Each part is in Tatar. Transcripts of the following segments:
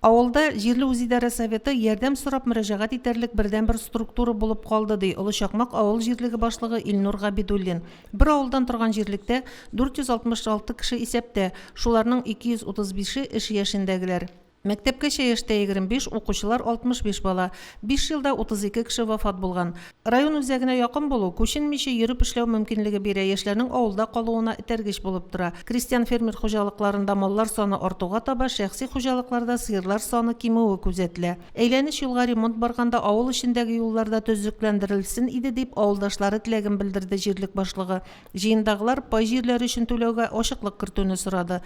Авылда җирле үзидарә советы ярдәм сорап мөрәҗәгать итәрлек бердән-бер структура булып калды, ди Олы Чакмак авыл җирлеге башлыгы Илнур Габидуллин. Бер авылдан торган җирлектә 466 кеше исәптә, шуларның 235-е эш яшендәгеләр. Мәктәпкәчә яшьтә 25, укучылар 65 бала. 5 елда 32 кеше вафат булган. Район үзәгенә якын булу, күченмичә йөреп эшләү мөмкинлеге бирә, яшьләрнең авылда калуына этәргеч булып тора. Крестьян-фермер хуҗалыкларында маллар саны артуга таба, шәхси хуҗалыкларда сыерлар саны кимүе күзәтелә. Әйләнеш юлга ремонт барганда авыл эчендәге юлларда төзекләндерелсен иде дип авылдашлары теләген белдерде җирлек башлыгы. Җыендагылар пай җирләре өчен түләүгә ачыклык кертүне сорады.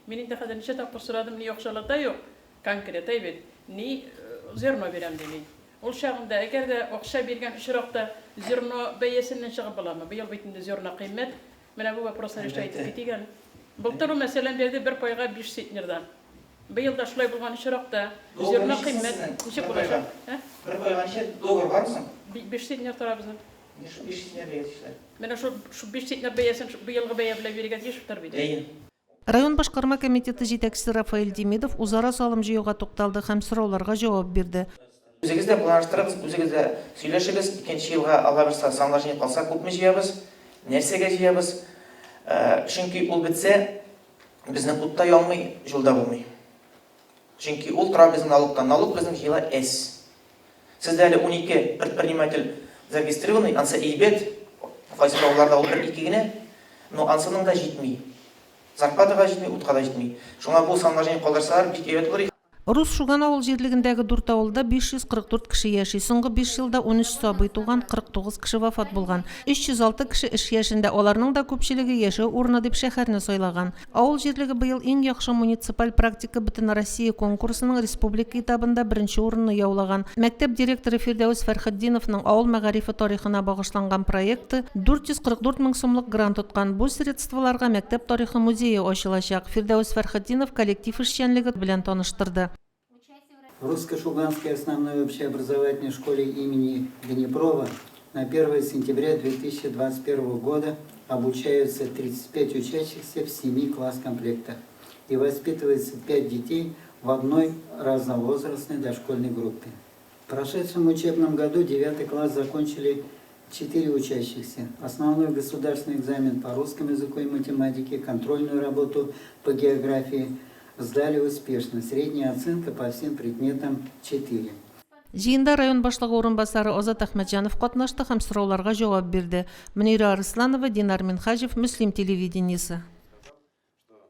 Мен инде хәзер ничә тапкыр сорадым, ни акчалата юк, конкрет әйбет, ни зерно бирәм дими. Ул чагында әгәр дә акча биргән очракта зерно бәясеннән чыгып буламы? Быел бит инде зерно кыйммәт. Менә бу вопрослар решать итегән. Былтыр мәсәлән берде 1 пайга 5 центнердан. Быел да шулай булган очракта зерно кыйммәт ничек булачак? 1 пайга ничә доллар бармы? 5 центнер торабыз. 5 центнер бәясе. Менә шу 5 центнер бәясен быелгы бәя белән биргән ешектер бит. Район башкарма комитеты җитәкчесе Рафаэль Демидов үзара салым җыюга тукталды һәм сорауларга җавап бирде. Үзегездә планлаштырабыз, үзегездә сөйләшегез, икенче елга Алла берсе санлашын калса күпме җыябыз, нәрсәгә җыябыз? Чөнки ул бетсә, безнең утта ялмый, җылда булмый. Чөнки ул тора безнең налогтан, налог безнең җыела эс. Сездә әле 12 предприниматель зарегистрированный, ансы әйбәт, кайсы авылларда ул 1-2 генә, но ансының да җитми. Зарплатага җитми, утка да җитми. Шуңа бу санлашын калдырсалар, бик әйбәт булыр. Рус Шуган авыл җирлегендәге 4 авылда 544 кеше яши. Соңгы 5 елда 13 сабый туган, 49 кеше вафат булган. 306 кеше эш яшендә, аларның да күпчелеге яшәү урыны дип шәһәрне сайлаган. Авыл җирлеге быел иң яхшы муниципаль практика Бөтен Россия конкурсының республика этабында 1нче урынны яулаган. Мәктәп директоры Фирдәүс Фәрхетдиновның авыл мәгарифе тарихына багышланган проекты 444 мең сумлык грант тоткан. Бу средстволарга мәктәп тарихы музее ачылачак. Фирдәүс Фәрхетдинов коллектив эшчәнлеге белән таныштырды. В Русско-Шуганской основной общеобразовательной школе имени Днепрова на 1 сентября 2021 года обучаются 35 учащихся в 7 класс-комплектах и воспитывается 5 детей в одной разновозрастной дошкольной группе. В прошедшем учебном году 9 класс закончили 4 учащихся. Основной государственный экзамен по русскому языку и математике, контрольную работу по географии сдали успешно. Средняя оценка по всем предметам 4. Җыенда район башлыгы урынбасары Азат Әхмәтҗанов катнашты һәм сорауларга җавап бирде. Мөнира Арсланова, Динар Минхаҗев, Мөслим телевидениесе.